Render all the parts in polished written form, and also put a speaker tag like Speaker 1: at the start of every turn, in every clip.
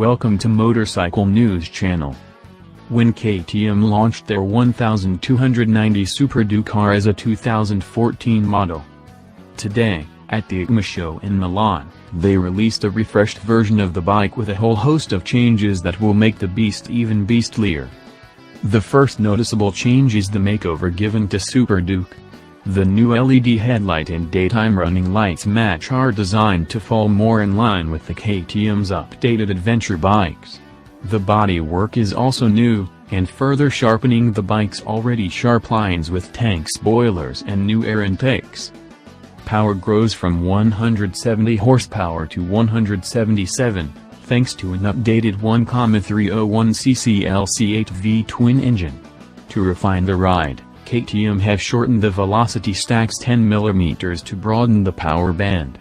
Speaker 1: Welcome to Motorcycle News channel. When KTM launched their 1290 Super Duke car as a 2014 model. Today, at the EICMA show in Milan, they released a refreshed version of the bike with a whole host of changes that will make the beast even beastlier. The first noticeable change is the makeover given to Super Duke. The new LED headlight and daytime running lights match are designed to fall more in line with the KTM's updated adventure bikes. The bodywork is also new, and further sharpening the bike's already sharp lines with tank spoilers and new air intakes. Power grows from 170 horsepower to 177, thanks to an updated 1.301cc LC8 V-twin engine. To refine the ride, KTM have shortened the velocity stacks 10 mm to broaden the power band.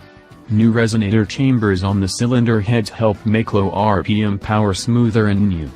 Speaker 1: New resonator chambers on the cylinder heads help make low RPM power smoother and new